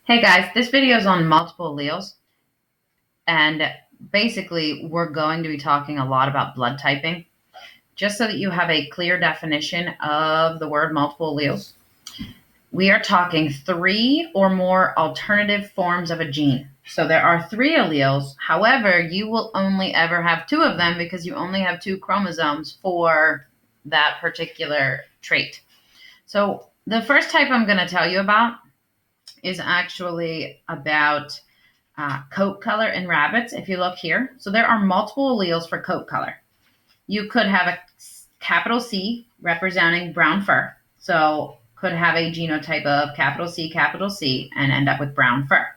Hey guys, this video is on multiple alleles, and basically we're going to be talking a lot about blood typing, just so that you have a clear definition of the word multiple alleles. We are talking three or more alternative forms of a gene. So there are three alleles. However, you will only ever have two of them because you only have two chromosomes for that particular trait. So the first type I'm going to tell you about is actually about coat color in rabbits. If you look here, so there are multiple alleles for coat color. You could have a capital C representing brown fur. So could have a genotype of capital C, and end up with brown fur.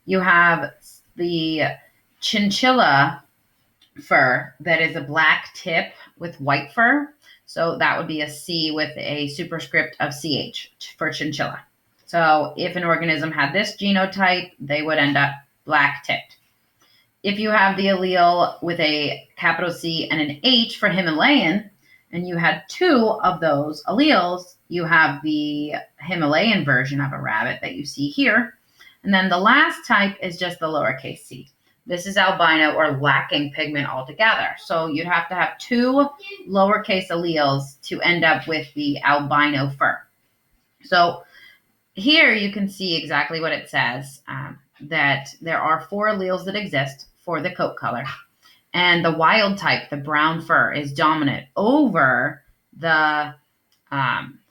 You have the chinchilla fur that is a black tip with white fur. So that would be a C with a superscript of CH for chinchilla. So if an organism had this genotype, they would end up black tipped. If you have the allele with a capital C and an H for Himalayan, and you had two of those alleles, you have the Himalayan version of a rabbit that you see here. And then the last type is just the lowercase c. This is albino or lacking pigment altogether. So you'd have to have two lowercase alleles to end up with the albino fur. So here you can see exactly what it says, that there are four alleles that exist for the coat color. And the wild type, the brown fur, is dominant over the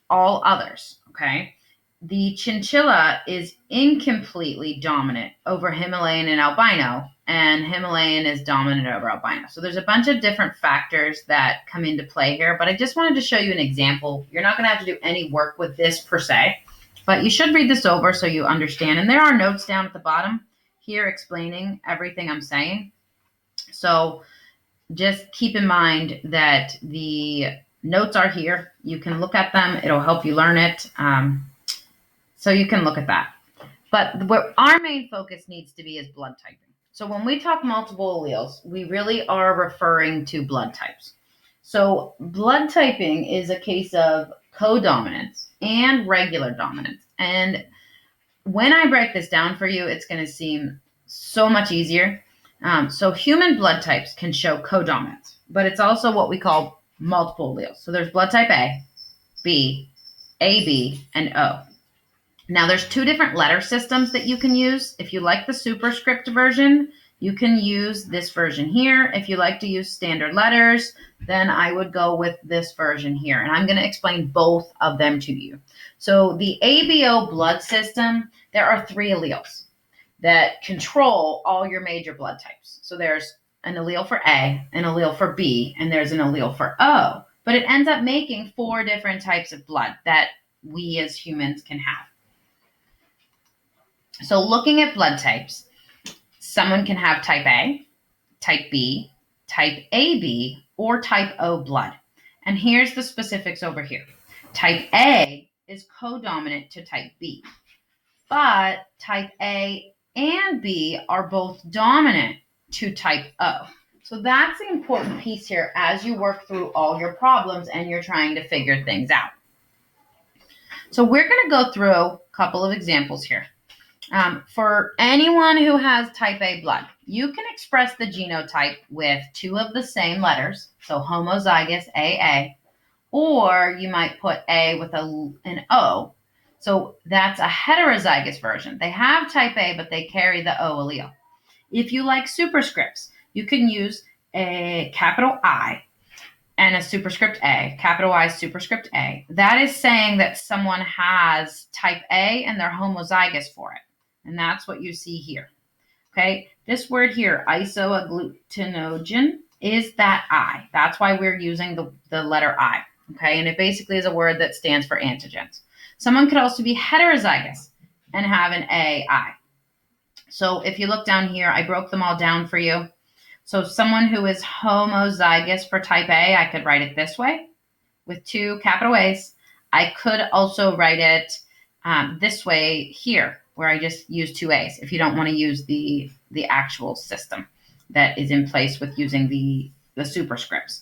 all others, okay? The chinchilla is incompletely dominant over Himalayan and albino, and Himalayan is dominant over albino. So there's a bunch of different factors that come into play here, but I just wanted to show you an example. You're not going to have to do any work with this per se, but you should read this over so you understand. And there are notes down at the bottom here explaining everything I'm saying. So just keep in mind that the notes are here. You can look at them. It'll help you learn it. So you can look at that. But what our main focus needs to be is blood typing. So when we talk multiple alleles, we really are referring to blood types. So blood typing is a case of codominance and regular dominance. And when I break this down for you, it's going to seem so much easier. So human blood types can show codominance, but it's also what we call multiple alleles. So there's blood type A, B, AB, and O. Now there's two different letter systems that you can use. If you like the superscript version, you can use this version here. If you like to use standard letters, then I would go with this version here. And I'm going to explain both of them to you. So the ABO blood system, there are three alleles that control all your major blood types. So there's an allele for A, an allele for B, and there's an allele for O. But it ends up making four different types of blood that we as humans can have. So looking at blood types, someone can have type A, type B, type AB, or type O blood. And here's the specifics over here. Type A is codominant to type B, but type A and B are both dominant to type O. So that's the important piece here as you work through all your problems and you're trying to figure things out. So we're going to go through a couple of examples here. For anyone who has type A blood, you can express the genotype with two of the same letters, so homozygous AA, or you might put A with an O. So that's a heterozygous version. They have type A, but they carry the O allele. If you like superscripts, you can use a capital I and a superscript A, capital I superscript A. That is saying that someone has type A and they're homozygous for it. And that's what you see here. Okay, this word here, isoagglutinogen, is that I. That's why we're using the letter I. Okay, and it basically is a word that stands for antigens. Someone could also be heterozygous and have an AI. So if you look down here, I broke them all down for you. So someone who is homozygous for type A, I could write it this way with two capital A's. I could also write it this way here, where I just use two A's if you don't want to use the actual system that is in place with using the superscripts.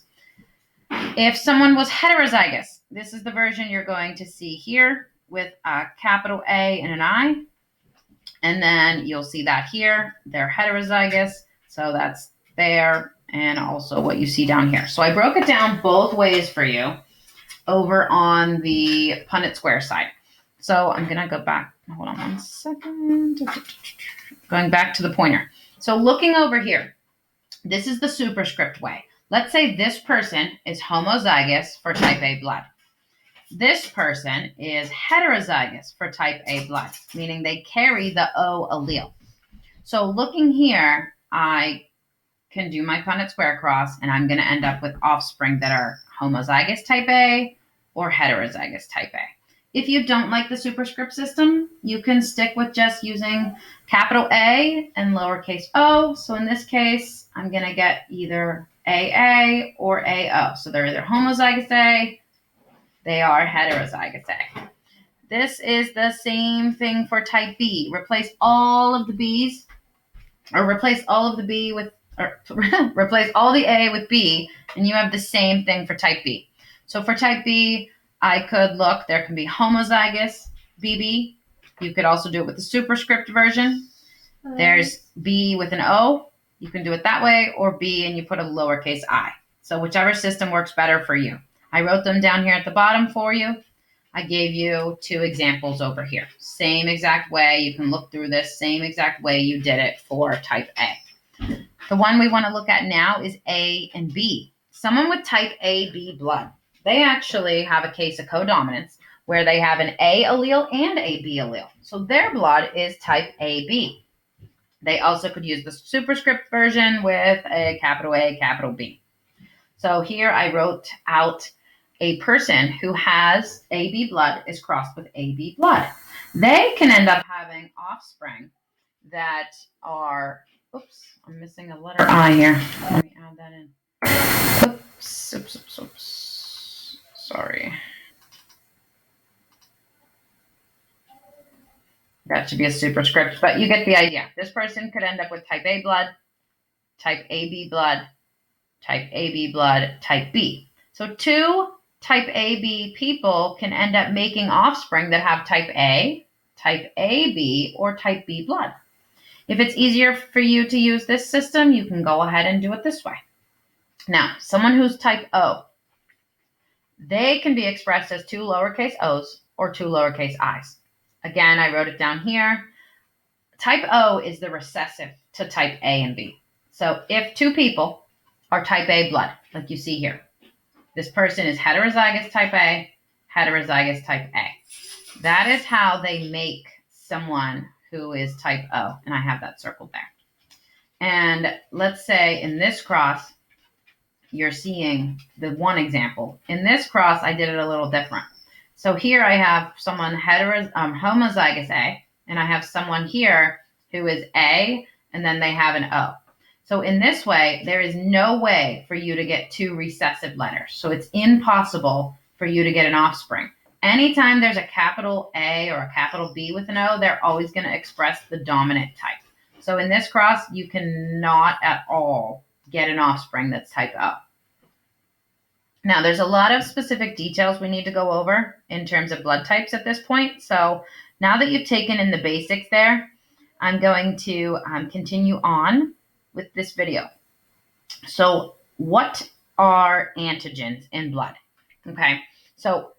If someone was heterozygous, this is the version you're going to see here with a capital A and an I. And then you'll see that here, they're heterozygous. So that's there, and also what you see down here. So I broke it down both ways for you over on the Punnett square side. So I'm going to go back. Hold on one second. Going back to the pointer. So looking over here, this is the superscript way. Let's say this person is homozygous for type A blood. This person is heterozygous for type A blood, meaning they carry the O allele. So looking here, I can do my Punnett square cross, and I'm going to end up with offspring that are homozygous type A or heterozygous type A. If you don't like the superscript system, you can stick with just using capital A and lowercase o. So in this case, I'm going to get either AA or AO. So they're either homozygous A, they are heterozygous A. This is the same thing for type B. Replace all of the B's, or replace all of the B with, or replace all the A with B, and you have the same thing for type B. So for type B, I could look, there can be homozygous BB. You could also do it with the superscript version. There's B with an O. You can do it that way, or B and you put a lowercase I. So whichever system works better for you. I wrote them down here at the bottom for you. I gave you 2 examples over here. Same exact way. You can look through this same exact way you did it for type A. The one we want to look at now is A and B. Someone with type AB blood, they actually have a case of codominance where they have an A allele and a B allele. So their blood is type AB. They also could use the superscript version with a capital B. So here I wrote out a person who has AB blood is crossed with AB blood. They can end up having offspring that are, oops, I'm missing a letter I here. Let me add that in. Oops. Sorry. That should be a superscript, but you get the idea. This person could end up with type A blood, type AB blood, type AB blood, type B. So 2 type AB people can end up making offspring that have type A, type AB, or type B blood. If it's easier for you to use this system, you can go ahead and do it this way. Now, someone who's type O, they can be expressed as 2 lowercase o's or 2 lowercase i's. Again, I wrote it down here. Type O is the recessive to type A and B. So if 2 people are type A blood, like you see here, this person is heterozygous type A, heterozygous type A. That is how they make someone who is type O, and I have that circled there. And let's say in this cross, you're seeing the one example. In this cross, I did it a little different. So here I have someone homozygous A, and I have someone here who is A, and then they have an O. So in this way, there is no way for you to get 2 recessive letters. So it's impossible for you to get an offspring. Anytime there's a capital A or a capital B with an O, they're always going to express the dominant type. So in this cross, you cannot at all get an offspring that's type O. Now, there's a lot of specific details we need to go over in terms of blood types at this point. So now that you've taken in the basics there, I'm going to continue on with this video. So what are antigens in blood? Okay, so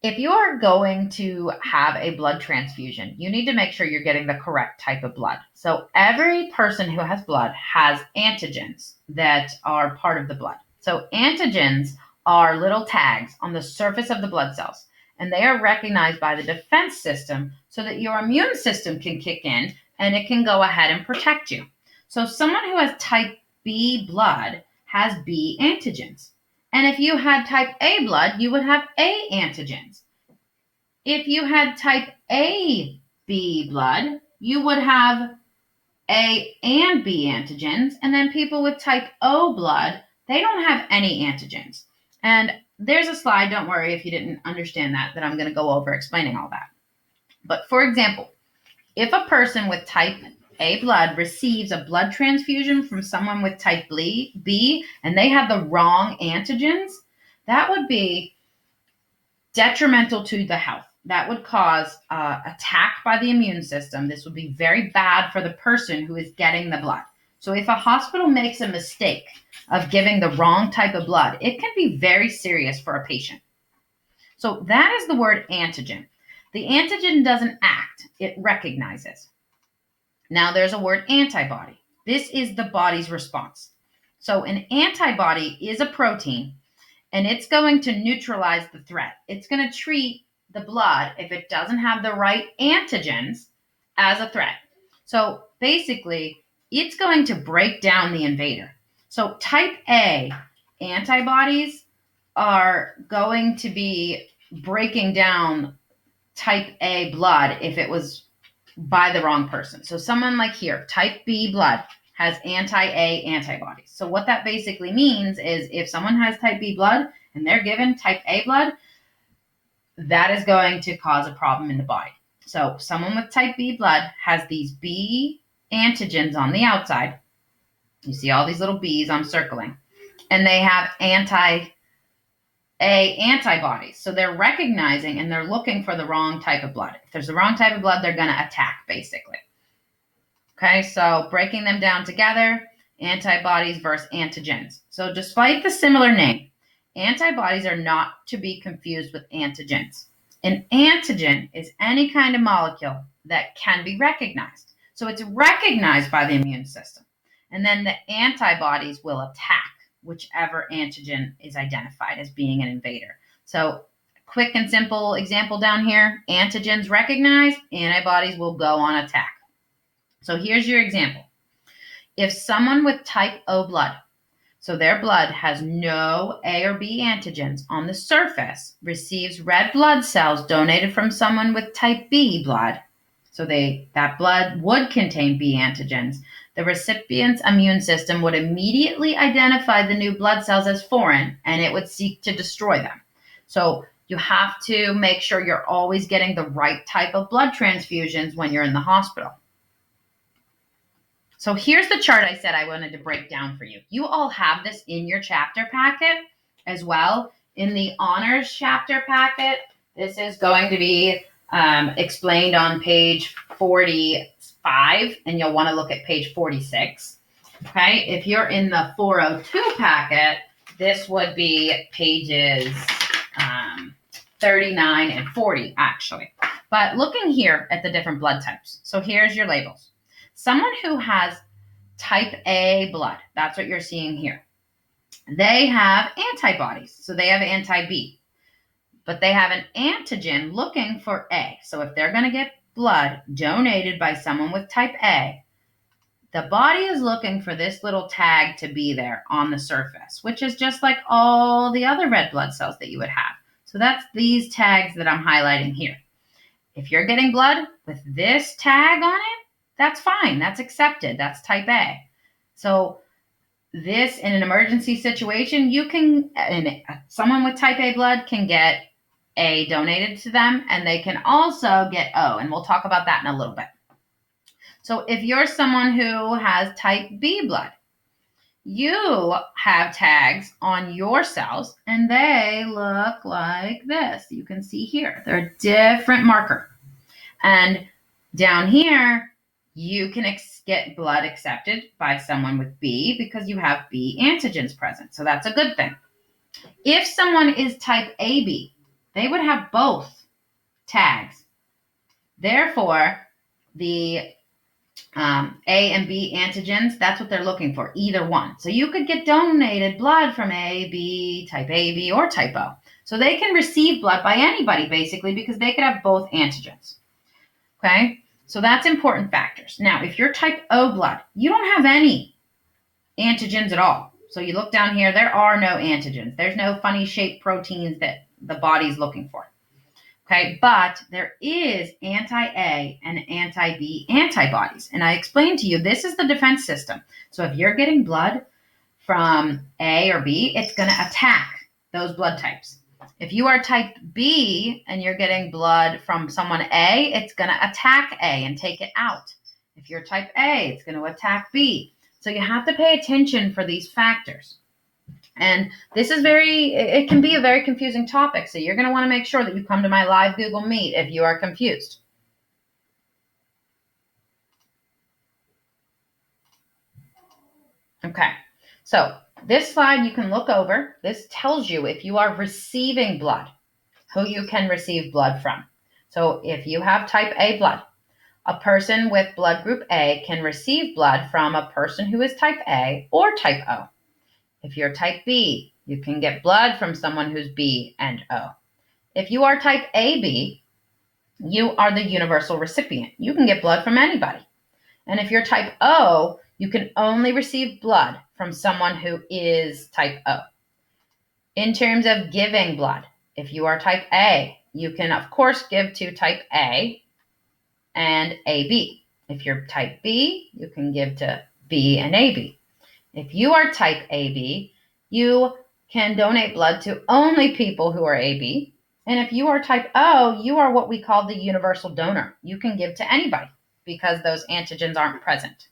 if you are going to have a blood transfusion, you need to make sure you're getting the correct type of blood. So every person who has blood has antigens that are part of the blood. So antigens are little tags on the surface of the blood cells, and they are recognized by the defense system so that your immune system can kick in and it can go ahead and protect you. So someone who has type B blood has B antigens. And if you had type A blood, you would have A antigens. If you had type AB blood, you would have A and B antigens. And then people with type O blood, they don't have any antigens. And there's a slide, don't worry if you didn't understand that I'm going to go over explaining all that. But for example, if a person with type A blood receives a blood transfusion from someone with type B and they have the wrong antigens, that would be detrimental to the health. that would cause attack by the immune system. This would be very bad for the person who is getting the blood. So if a hospital makes a mistake of giving the wrong type of blood, it can be very serious for a patient. So that is the word antigen. The antigen doesn't act, it recognizes. Now there's a word antibody. This is the body's response. So an antibody is a protein, and it's going to neutralize the threat. It's going to treat the blood, if it doesn't have the right antigens, as a threat. So basically, it's going to break down the invader. So type A antibodies are going to be breaking down type A blood if it was by the wrong person. So someone like here, type B blood, has anti-A antibodies. So what that basically means is if someone has type B blood and they're given type A blood, that is going to cause a problem in the body. So someone with type B blood has these B antigens on the outside. You see all these little B's I'm circling. And they have anti-A antibodies. So they're recognizing and they're looking for the wrong type of blood. If there's the wrong type of blood, they're going to attack, basically. Okay, so breaking them down together, antibodies versus antigens. So despite the similar name, antibodies are not to be confused with antigens. An antigen is any kind of molecule that can be recognized. So it's recognized by the immune system. And then the antibodies will attack whichever antigen is identified as being an invader. So quick and simple example down here, antigens recognized, antibodies will go on attack. So here's your example. If someone with type O blood, so their blood has no A or B antigens on the surface, receives red blood cells donated from someone with type B blood, so that blood would contain B antigens, the recipient's immune system would immediately identify the new blood cells as foreign, and it would seek to destroy them. So you have to make sure you're always getting the right type of blood transfusions when you're in the hospital. So here's the chart I said I wanted to break down for you. You all have this in your chapter packet as well. In the honors chapter packet, this is going to be explained on page 45, and you'll want to look at page 46. Okay, if you're in the 402 packet, this would be pages 39 and 40, actually. But looking here at the different blood types. So here's your labels. Someone who has type A blood, that's what you're seeing here. They have antibodies, so they have anti-B. But they have an antigen looking for A. So if they're going to get blood donated by someone with type A, the body is looking for this little tag to be there on the surface, which is just like all the other red blood cells that you would have. So that's these tags that I'm highlighting here. If you're getting blood with this tag on it, that's fine. That's accepted. That's type A. So this, in an emergency situation, someone with type A blood can get A donated to them, and they can also get O, and we'll talk about that in a little bit. So if you're someone who has type B blood, you have tags on your cells, and they look like this. You can see here. They're a different marker. And down here, you can get blood accepted by someone with B because you have B antigens present. So that's a good thing. If someone is type AB, they would have both tags. Therefore, the A and B antigens, that's what they're looking for, either one. So you could get donated blood from AB, type AB, or type O. So they can receive blood by anybody, basically, because they could have both antigens. Okay? So that's important factors. Now, if you're type O blood, you don't have any antigens at all. So you look down here, there are no antigens. There's no funny shaped proteins that the body's looking for. Okay, but there is anti-A and anti-B antibodies. And I explained to you, this is the defense system. So if you're getting blood from A or B, it's going to attack those blood types. If you are type B and you're getting blood from someone A, it's going to attack A and take it out. If you're type A, it's going to attack B. So you have to pay attention for these factors. And this is it can be a very confusing topic. So you're going to want to make sure that you come to my live Google Meet if you are confused. Okay. So this slide you can look over. This tells you if you are receiving blood, who you can receive blood from. So if you have type A blood, a person with blood group A can receive blood from a person who is type A or type O. If you're type B, you can get blood from someone who's B and O. If you are type AB, you are the universal recipient. You can get blood from anybody. And if you're type O, you can only receive blood from someone who is type O. In terms of giving blood, if you are type A, you can, of course, give to type A and AB. If you're type B, you can give to B and AB. If you are type AB, you can donate blood to only people who are AB. And if you are type O, you are what we call the universal donor. You can give to anybody because those antigens aren't present.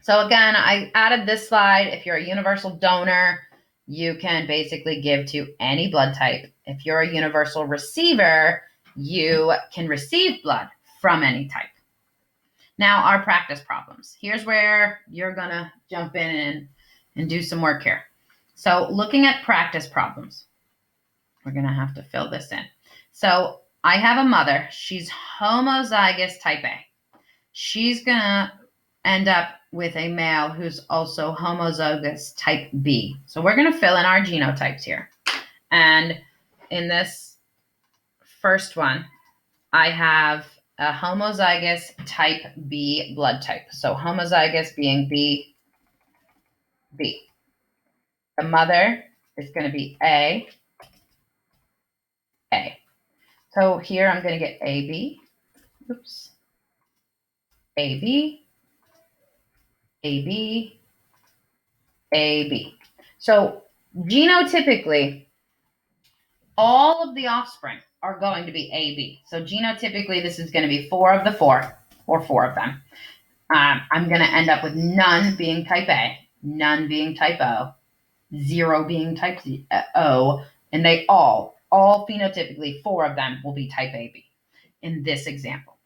So again, I added this slide. If you're a universal donor, you can basically give to any blood type. If you're a universal receiver, you can receive blood from any type. Now, our practice problems. Here's where you're going to jump in and do some work here. So looking at practice problems, we're going to have to fill this in. So I have a mother. She's homozygous type A. She's going to end up with a male who's also homozygous type B. So we're going to fill in our genotypes here. And in this first one, I have a homozygous type B blood type. So homozygous being B. The mother is going to be A. So here I'm going to get AB. Oops. AB. AB. AB. So genotypically, all of the offspring are going to be AB. So genotypically, this is going to be 4 of the 4, or 4 of them. I'm going to end up with none being type A, none being type O, 0 being type O, and they all phenotypically, 4 of them will be type AB in this example.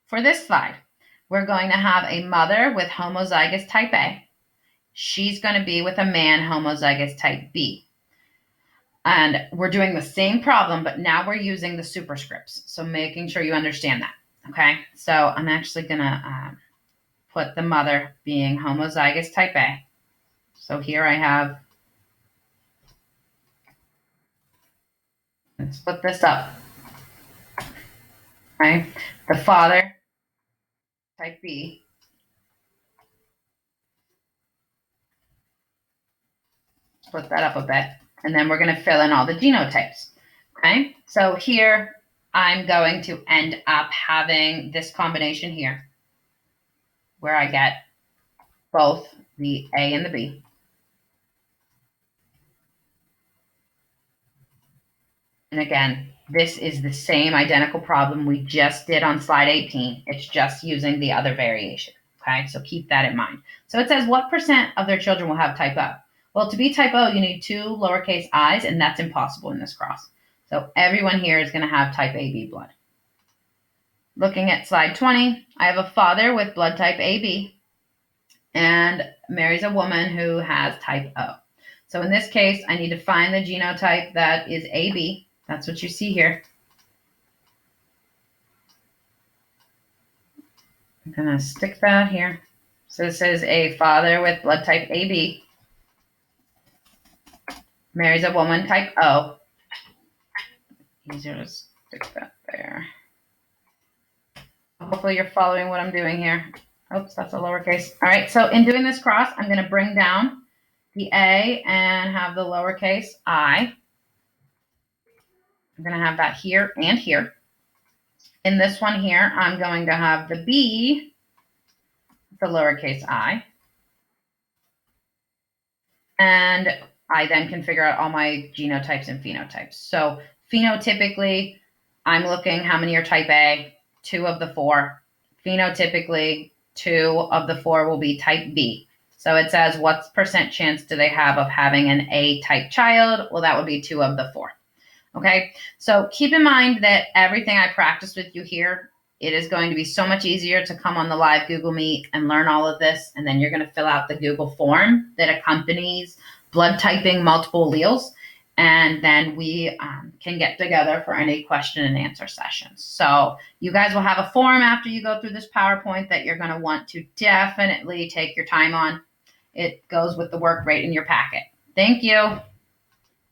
For this slide, we're going to have a mother with homozygous type A. She's going to be with a man homozygous type B. And we're doing the same problem, but now we're using the superscripts. So making sure you understand that. Okay. So I'm actually going to put the mother being homozygous type A. So here I have, let's split this up. Okay. The father, type B. Split that up a bit. And then we're going to fill in all the genotypes. Okay. So here I'm going to end up having this combination here where I get both the A and the B. And again, this is the same identical problem we just did on slide 18. It's just using the other variation. Okay, so keep that in mind. So it says what percent of their children will have type O? Well, to be type O, you need 2 lowercase i's, and that's impossible in this cross. So everyone here is going to have type AB blood. Looking at slide 20, I have a father with blood type AB and marries a woman who has type O. So in this case, I need to find the genotype that is AB. That's what you see here. I'm going to stick that here. So this is a father with blood type AB, marries a woman type O. Easier to stick that there. Hopefully you're following what I'm doing here. Oops, that's a lowercase. All right, so in doing this cross, I'm going to bring down the A and have the lowercase I. I'm going to have that here and here. In this one here, I'm going to have the B, the lowercase I. And I then can figure out all my genotypes and phenotypes. So phenotypically, I'm looking how many are type A, 2 of the 4. Phenotypically, 2 of the 4 will be type B. So it says, what percent chance do they have of having an A-type child? Well, that would be 2 of the 4. Okay, so keep in mind that everything I practice with you here, it is going to be so much easier to come on the live Google Meet and learn all of this, and then you're going to fill out the Google form that accompanies blood typing multiple alleles, and then we can get together for any question and answer sessions. So you guys will have a form after you go through this PowerPoint that you're going to want to definitely take your time on. It goes with the work right in your packet. Thank you.